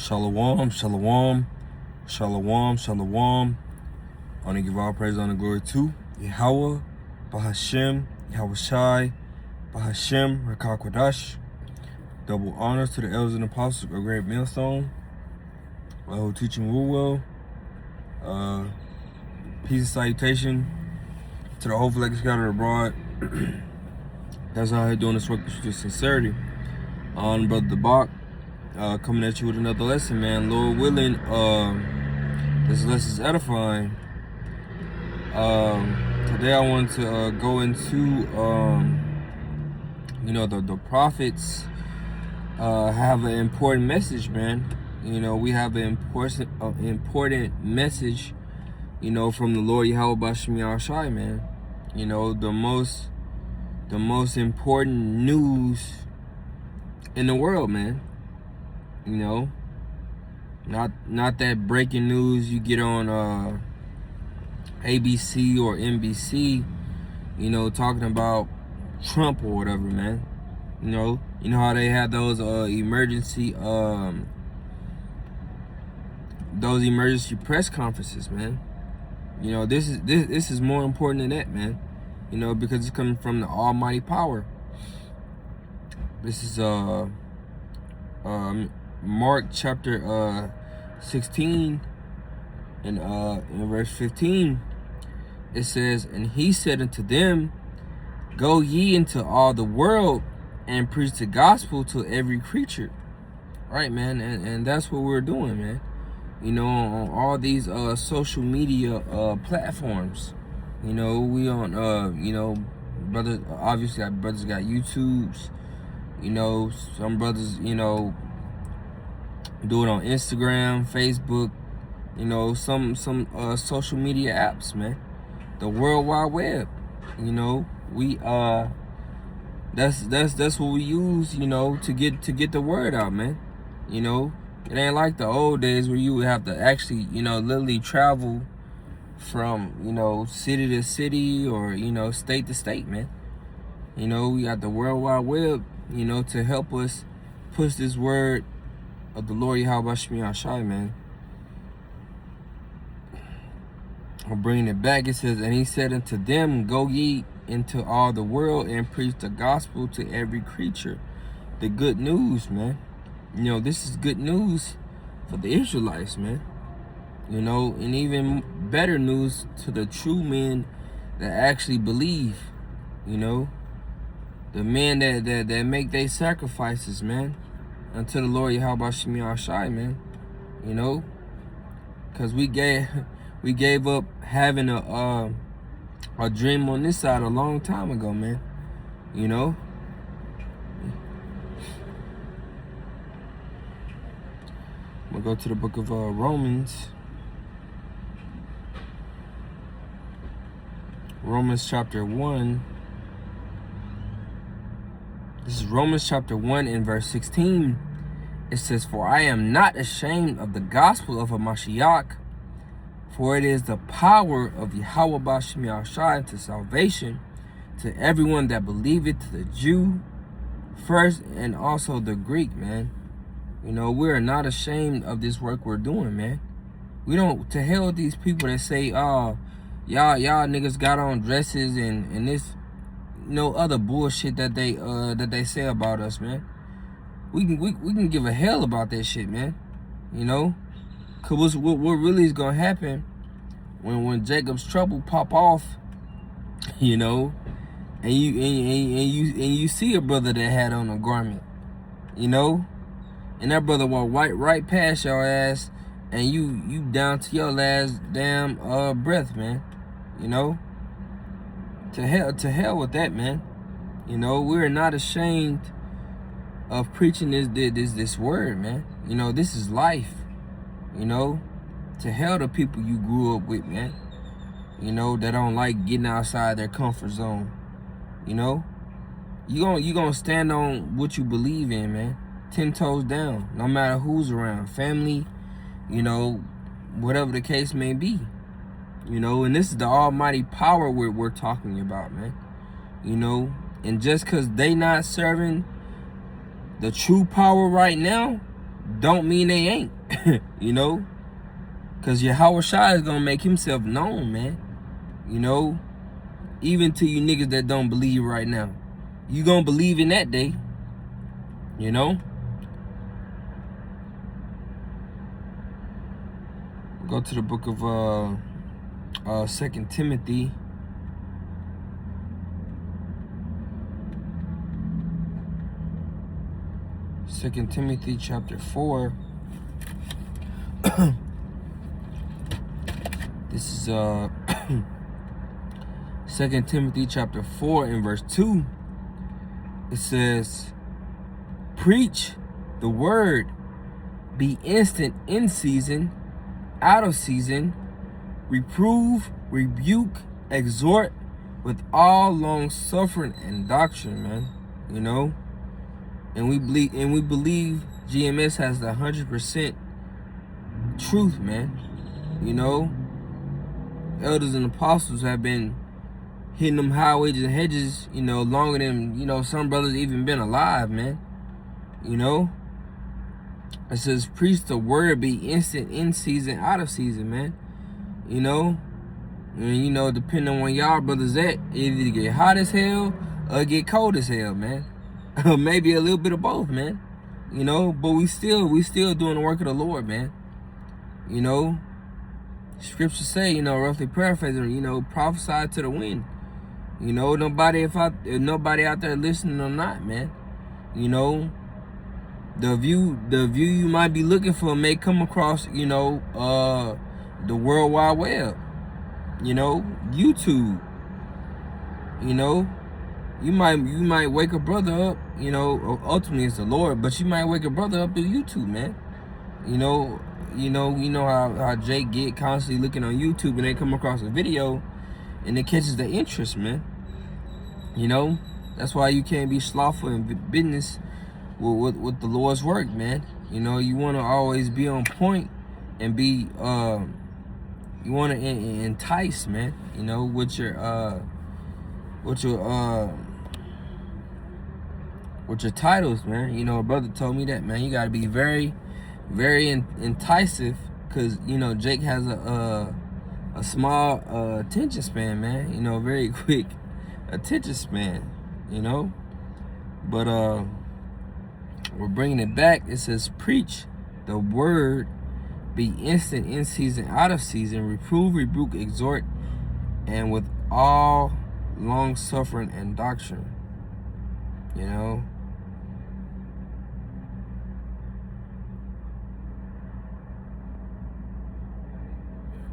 Shalom, shalom, shalom, shalom. I want to give all praise, honor, glory to Yahweh, Bahashem, Yahweh Shai, Bahashem, Rakah Kodash. Double honors to the elders and apostles, a great millstone, who teaching rule well. Peace and salutation to the whole flag scattered abroad. That's how I'm doing this work with sincerity. Brother Debak, coming at you with another lesson, man. Lord willing, this lesson is edifying. Today I want to go into, the prophets have an important message, man. We have an important message, from the Lord Yahweh Bashem Yahushai, man. The most important news in the world, man. Not that breaking news you get on ABC or NBC, talking about Trump or whatever, man. You know how they had those emergency press conferences, man. This is more important than that, man. Because it's coming from the Almighty power. This is Mark chapter 16 and in verse 15. It says, "And he said unto them, Go ye into all the world and preach the gospel to every creature." Right, man, and that's what we're doing, man. On all these social media platforms. We on brothers, obviously brothers got YouTubes. Some brothers, do it on Instagram, Facebook, some social media apps, man. The World Wide Web. We that's what we use, to get the word out, man. It ain't like the old days where you would have to actually, literally travel from, city to city or, state to state, man. We got the World Wide Web, to help us push this word of the Lord Yahweh Bashem Yahushai, man. I'm bringing it back. It says, "And he said unto them, Go ye into all the world and preach the gospel to every creature." The good news, man. This is good news for the Israelites, man. And even better news to the true men that actually believe. The men that make their sacrifices, man, unto the Lord Yahweh Bashem Yahushai, man. Cause we gave up having a dream on this side a long time ago, man. I'm gonna go to the book of Romans. Romans chapter 1. This is Romans chapter 1 and verse 16. It says, "For I am not ashamed of the gospel of Mashiach, for it is the power of Yahweh Bashem Yahushai unto salvation to everyone that believeth, to the Jew first and also the Greek," man. We are not ashamed of this work we're doing, man. We don't, to hell with these people that say, "Oh, y'all niggas got on dresses and this, other bullshit that they say about us, man." We can give a hell about that shit, man. Cause what really is gonna happen when Jacob's trouble pop off, and you see a brother that had on a garment, and that brother walk right past your ass, and you down to your last damn breath, man. To hell with that, man. We're not ashamed of preaching this word, man. This is life. To hell the people you grew up with, man. That don't like getting outside their comfort zone. You gonna stand on what you believe in, man. 10 toes down, no matter who's around, family, whatever the case may be. And this is the almighty power we're talking about, man. And just because they not serving the true power right now, don't mean they ain't. You know? Because Yahweh Shai is going to make himself known, man. You know? Even to you niggas that don't believe right now. You going to believe in that day. You know? Go to the book of 2 Timothy. Second Timothy chapter 4. This is 2 Timothy chapter 4 and verse 2. It says, preach the word, be instant in season, out of season, reprove, rebuke, exhort with all long suffering and doctrine, man. You know? And we believe GMS has the 100% truth, man. You know? Elders and apostles have been hitting them highways and hedges, you know, longer than, you know, some brothers even been alive, man. You know? It says, preach the word, be instant in season, out of season, man. You know? And, you know, depending on where y'all brothers at, it either get hot as hell or get cold as hell, man. Maybe a little bit of both, man. You know? But we still doing the work of the Lord, man. You know? Scriptures say, you know, roughly paraphrasing, you know, prophesy to the wind. You know, nobody if nobody out there listening or not, man. You know, the view you might be looking for may come across, you know, the World Wide Web. You know, YouTube. You know, you might wake a brother up, you know, ultimately it's the Lord, but you might wake a brother up through YouTube, man. You know how Jake get constantly looking on YouTube and they come across a video and it catches their interest, man. You know, that's why you can't be slothful in business with the Lord's work, man. You know, you want to always be on point and be you want to entice, man. You know, with your titles, man. You know, a brother told me that, man. You got to be very, very enticing, because, you know, Jake has a small attention span, man. You know, very quick attention span, you know. But we're bringing it back. It says, preach the word, be instant in season, out of season, reprove, rebuke, exhort, and with all long suffering and doctrine. You know.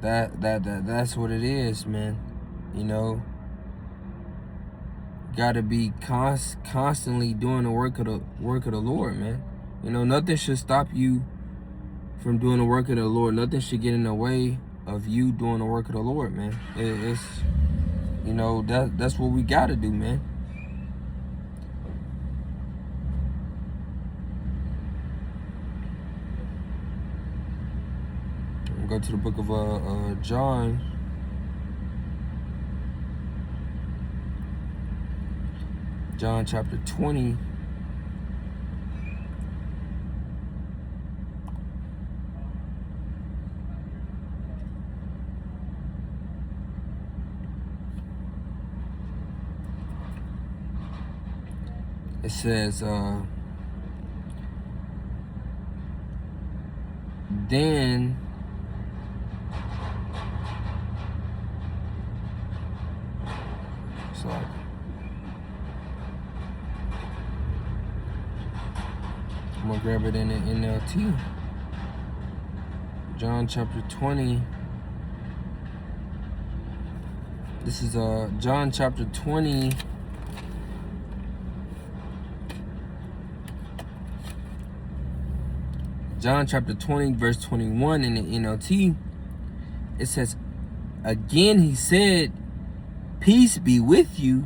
That's what it is, man. You know, gotta be constantly doing the work of the Lord, man. You know, nothing should stop you from doing the work of the Lord. Nothing should get in the way of you doing the work of the Lord, man. It's, you know, that's what we gotta do, man. Go to the book of John. John chapter 20. It says, then so I'm gonna grab it in the NLT. John chapter 20. This is John chapter 20. John chapter 20, verse 21 in the NLT. It says, again he said, peace be with you.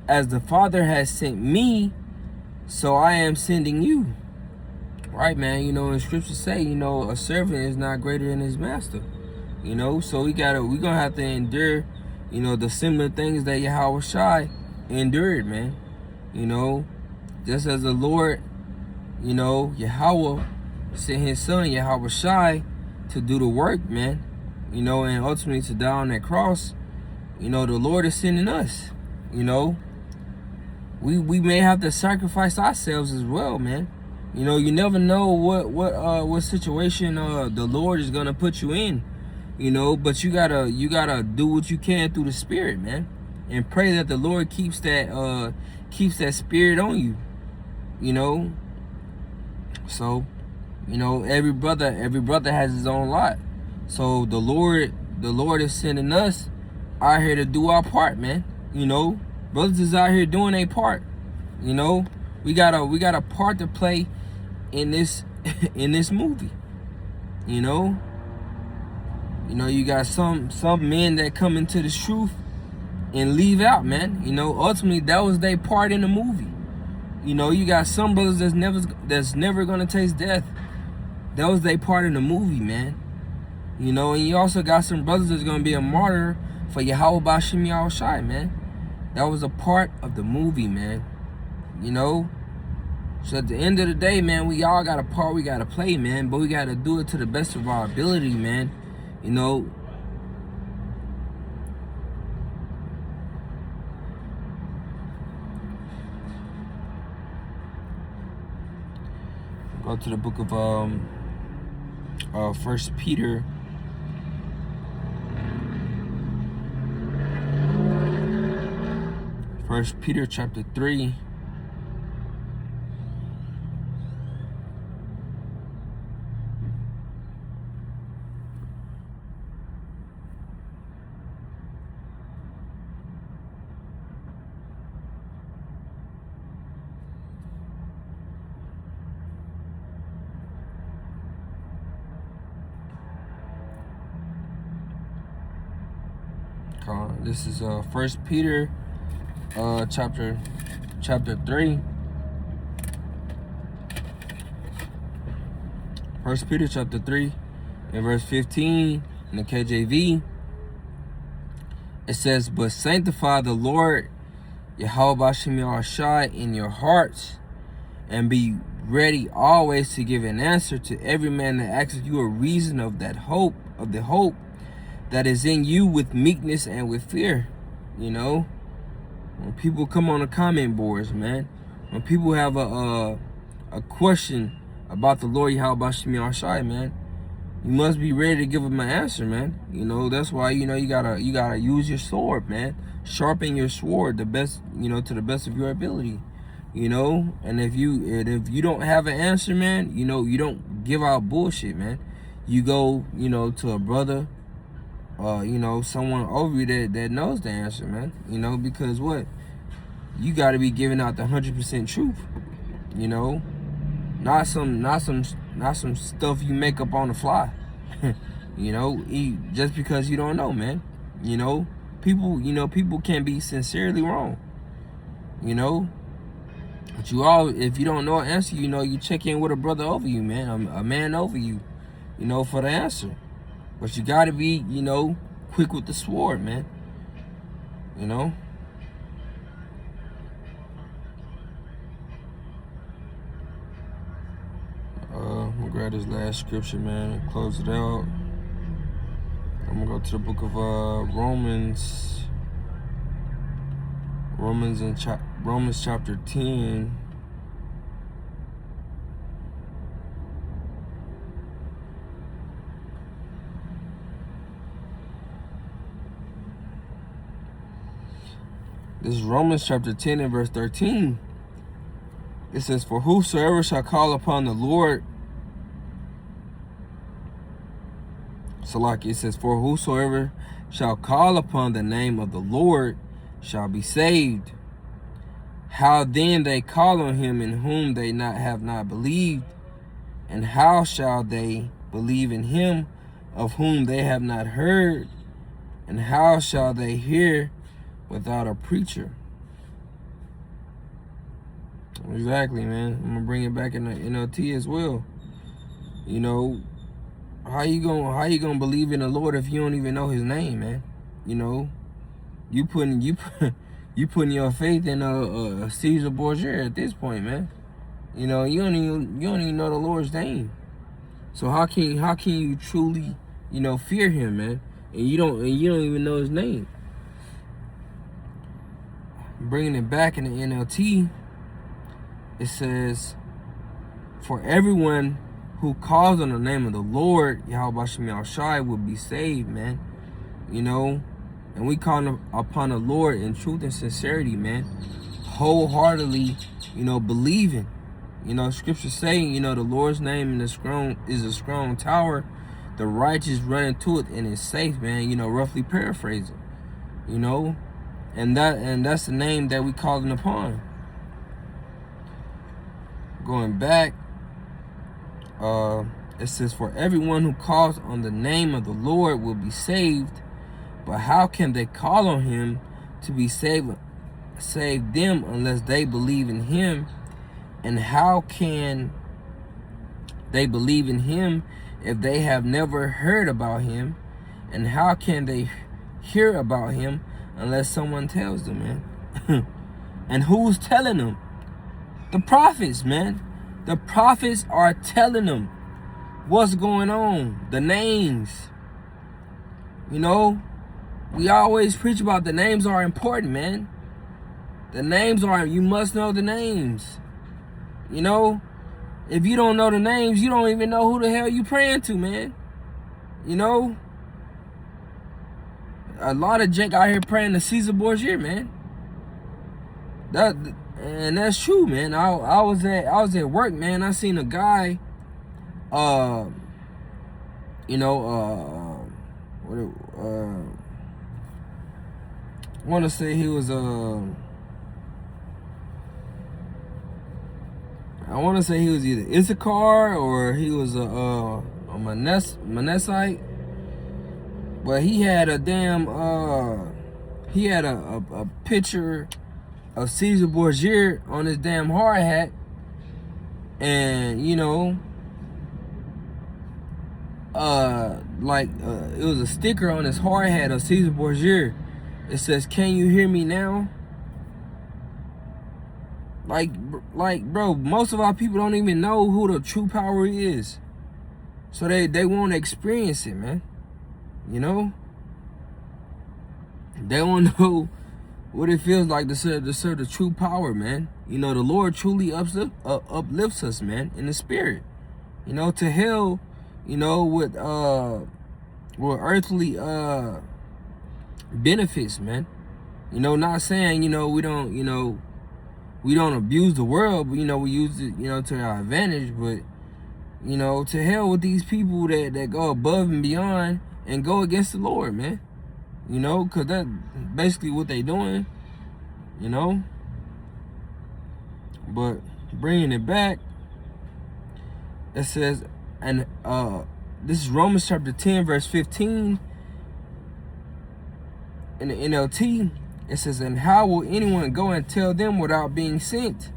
As the Father has sent me, so I am sending you. Right, man? You know, in scripture say, you know, a servant is not greater than his master. You know, so we're gonna have to endure, you know, the similar things that Yahweh Shai endured, man. You know, just as the Lord, You know, Yahweh sent his son, Yahweh Shai, to do the work, man. You know, and ultimately to die on that cross. You know, the Lord is sending us. You know, we may have to sacrifice ourselves as well, man. You know, you never know what situation the Lord is gonna put you in. You know, but you gotta do what you can through the Spirit, man, and pray that the Lord keeps that spirit on you. You know, so you know every brother has his own lot. So the Lord is sending us out here to do our part, man. You know, brothers is out here doing their part. You know, we got a part to play in this in this movie. You know, you got some men that come into the truth and leave out, man. You know, ultimately that was their part in the movie. You know, you got some brothers that's never gonna taste death. That was their part in the movie, man. You know, and you also got some brothers that's gonna be a martyr for Yahweh Bashim Yahushai, man. That was a part of the movie, man. You know? So at the end of the day, man, we all got a part we gotta play, man. But we gotta do it to the best of our ability, man. You know? Go to the book of 1 Peter. 1 Peter chapter 3. This is 1 Peter chapter 3. 1 Peter chapter 3 and verse 15 in the KJV. It says, "But sanctify the Lord Yahweh Bashim Yahushai in your hearts, and be ready always to give an answer to every man that asks you a reason of the hope that is in you with meekness and with fear." You know, when people come on the comment boards, man, when people have a question about the Lord Yahweh Bashim Yahushai, man, you must be ready to give them an answer, man. You know, that's why, you know, you gotta use your sword, man. Sharpen your sword the best, you know, to the best of your ability. You know, and if you don't have an answer, man, you know, you don't give out bullshit, man. You go, you know, to a brother, you know, someone over you that knows the answer, man. You know, because what? You got to be giving out the 100% truth. You know, not some stuff you make up on the fly. You know, just because you don't know, man. You know, people can be sincerely wrong. You know, but if you don't know an answer, you know, you check in with a brother over you, man, a man over you, you know, for the answer. But you gotta be, you know, quick with the sword, man. You know? I'm gonna grab this last scripture, man, and close it out. I'm gonna go to the book of Romans. Romans chapter 10. This is Romans chapter 10 and verse 13. It says, "For whosoever shall call upon the Lord," Salaki, it says, "For whosoever shall call upon the name of the Lord shall be saved. How then they call on him in whom they have not believed? And how shall they believe in him of whom they have not heard? And how shall they hear without a preacher?" Exactly, man. I'm gonna bring it back in the NLT as well. You know, how you gonna believe in the Lord if you don't even know his name, man? You know, you putting your faith in a Caesar Borgia at this point, man. You know, you don't even know the Lord's name. So how can you truly, you know, fear him, man? And you don't even know his name. Bringing it back in the NLT, it says, for everyone who calls on the name of the Lord, Yahweh Bashem Yahushai, will be saved, man. You know, and we call upon the Lord in truth and sincerity, man. Wholeheartedly, you know, believing. You know, scripture saying, you know, the Lord's name is a strong tower. The righteous run into it and it's safe, man. You know, roughly paraphrasing. You know, and that's the name that we calling upon. Going back, it says, for everyone who calls on the name of the Lord will be saved. But how can they call on him to be save them unless they believe in him? And how can they believe in him if they have never heard about him? And how can they hear about him unless someone tells them, man? And who's telling them? The prophets, man. The prophets are telling them what's going on, the names. You know, we always preach about the names are important, man. The names are, you must know the names. You know, if you don't know the names, you don't even know who the hell you praying to, man. You know, a lot of junk out here praying to Caesar Borgia, man. That's true, man. I was at work, man. I seen a guy, you know, I want to say he was I want to say he was either Issachar or he was a Manassite, but he had a damn he had a picture of Caesar Borgia on his damn hard hat, and you know, it was a sticker on his hard hat of Caesar Borgia. It says, "Can you hear me now?" Like, bro, most of our people don't even know who the true power is. So they won't experience it, man. You know? They won't know what it feels like to serve the true power, man. You know, the Lord truly uplifts us, man, in the spirit. You know, to hell, you know, with earthly benefits, man. You know, not saying, you know, we don't abuse the world, but, you know, we use it, you know, to our advantage. But, you know, to hell with these people that go above and beyond and go against the Lord, man. You know, because that's basically what they doing, you know. But bringing it back, it says, and this is Romans chapter 10, verse 15. In the NLT, it says, and how will anyone go and tell them without being sent?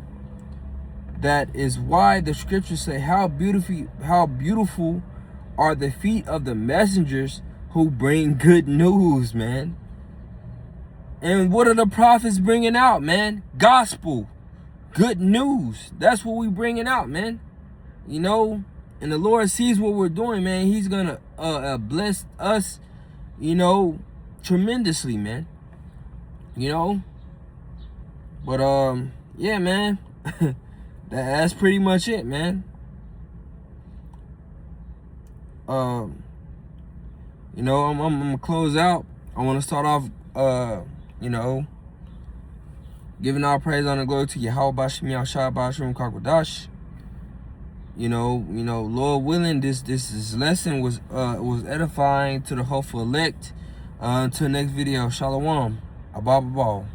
That is why the scriptures say, how beautiful are the feet of the messengers who bring good news, man. And what are the prophets bringing out, man? Gospel, good news. That's what we bringing out, man. You know, and the Lord sees what we're doing, man. He's gonna bless us, you know, tremendously, man. You know, but yeah, man. That's pretty much it, man. You know, I'm gonna close out. I want to start off, you know, giving all praise, honor, and glory to Yahweh Bashem Yahushai Bashrim Kakwadash. You know, Lord willing, this lesson was edifying to the hopeful elect. Until next video, Shalom. Abba.